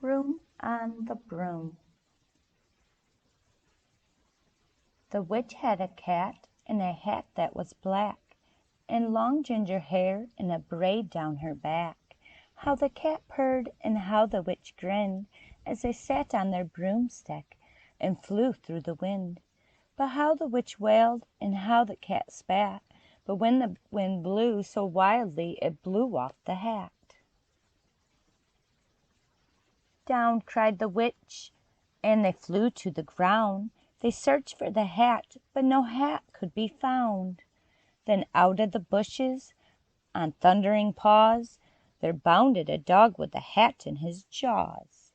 Broom on the Broom. The witch had a cat in a hat that was black, and long ginger hair and a braid down her back. How the cat purred and how the witch grinned, as they sat on their broomstick and flew through the wind. But how the witch wailed and how the cat spat, but when the wind blew so wildly it blew off the hat. Down cried the witch, and they flew to the ground. They searched for the hat, but no hat could be found. Then out of the bushes, on thundering paws, there bounded a dog with the hat in his jaws.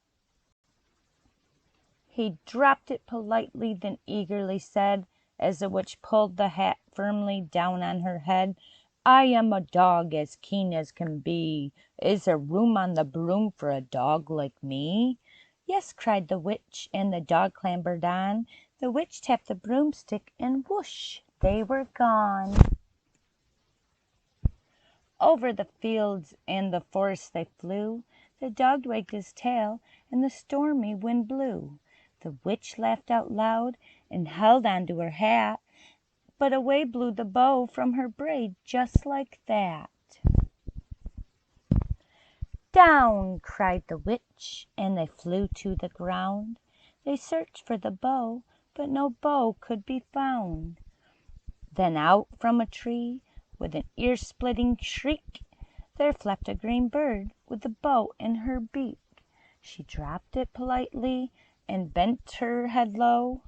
He dropped it politely, then eagerly said, as the witch pulled the hat firmly down on her head, "I am a dog as keen as can be. Is there room on the broom for a dog like me?" "Yes," cried the witch, and the dog clambered on. The witch tapped the broomstick, and whoosh, they were gone. Over the fields and the forest they flew. The dog wagged his tail, and the stormy wind blew. The witch laughed out loud and held on to her hat, but away blew the bow from her braid just like that. "Down!" cried the witch, and they flew to the ground. They searched for the bow, but no bow could be found. Then out from a tree, with an ear-splitting shriek, there flapped a green bird with the bow in her beak. She dropped it politely and bent her head low,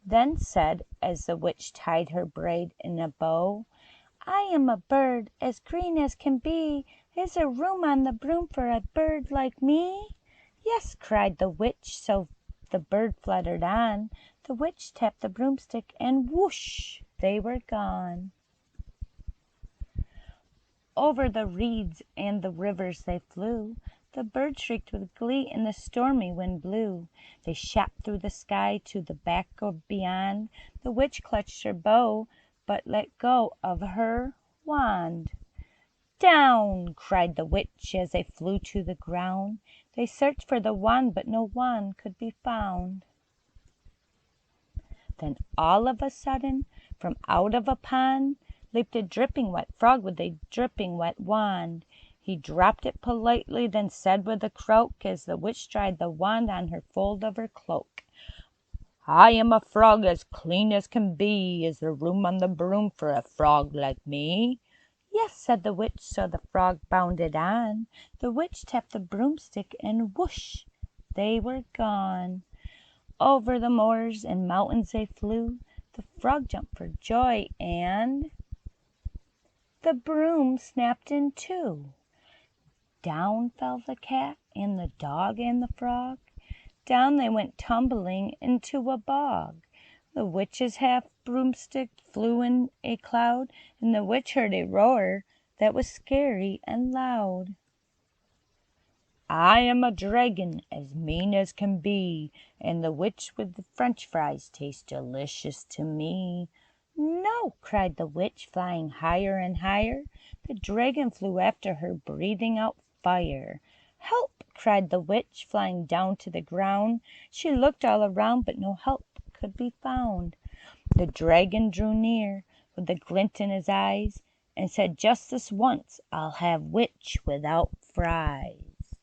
then said, as the witch tied her braid in a bow, "I am a bird as green as can be. Is there room on the broom for a bird like me?" "Yes," cried the witch, so the bird fluttered on. The witch tapped the broomstick, and whoosh, they were gone. Over the reeds and the rivers they flew. The bird shrieked with glee, and the stormy wind blew. They shot through the sky to the back of beyond. The witch clutched her bow, but let go of her wand. "Down!" cried the witch, as they flew to the ground. They searched for the wand, but no wand could be found. Then all of a sudden, from out of a pond, leaped a dripping wet frog with a dripping wet wand. He dropped it politely, then said with a croak, as the witch dried the wand on her fold of her cloak, "I am a frog as clean as can be. Is there room on the broom for a frog like me?" "Yes," said the witch, so the frog bounded on. The witch tapped the broomstick, and whoosh, they were gone. Over the moors and mountains they flew. The frog jumped for joy, and the broom snapped in two. Down fell the cat and the dog and the frog. Down they went tumbling into a bog. The witch's half broomstick flew in a cloud, and the witch heard a roar that was scary and loud. "I am a dragon as mean as can be, and the witch with the French fries tastes delicious to me." "No!" cried the witch, flying higher and higher. The dragon flew after her, breathing out fire. "Help!" cried the witch, flying down to the ground. She looked all around, but no help could be found. The dragon drew near, with a glint in his eyes, and said, "Just this once I'll have witch without fries."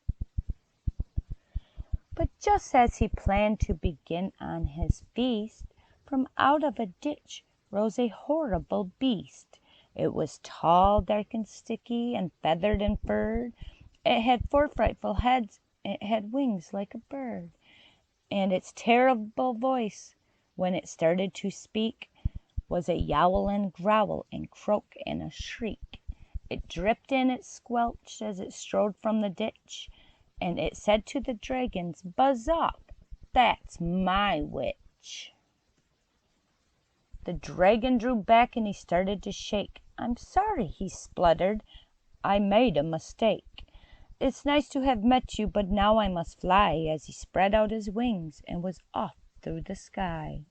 But just as he planned to begin on his feast, from out of a ditch rose a horrible beast. It was tall, dark, and sticky, and feathered and furred. It had 4 frightful heads, it had wings like a bird, and its terrible voice, when it started to speak, was a yowl and growl and croak and a shriek. It dripped and it squelched as it strode from the ditch, and it said to the dragons, "Buzz off, that's my witch." The dragon drew back and he started to shake. "I'm sorry," he spluttered, "I made a mistake. It's nice to have met you, but now I must fly," as he spread out his wings and was off through the sky.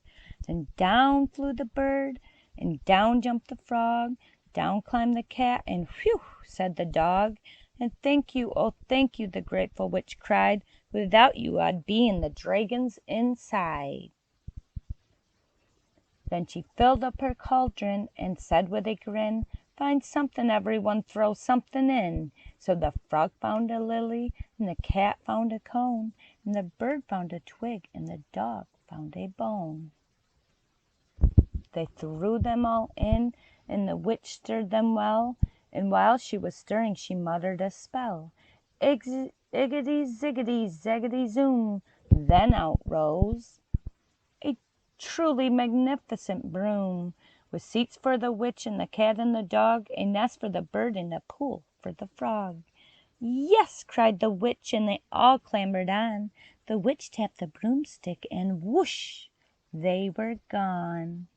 Then down flew the bird, and down jumped the frog, Down climbed the cat, and "Whew!" said the dog. "And thank you, oh thank you," the grateful witch cried. "Without you I'd be in the dragon's inside." Then she filled up her cauldron, and said with a grin, "Find something, everyone, throw something in." So the frog found a lily, and the cat found a cone, and the bird found a twig, and the dog found a bone. They threw them all in, and the witch stirred them well, and while she was stirring she muttered a spell. Iggity ziggity zaggity zoom. Then out rose a truly magnificent broom, with seats for the witch and the cat and the dog, a nest for the bird and a pool for the frog. "Yes!" cried the witch, and they all clambered on. The witch tapped the broomstick, and whoosh! They were gone.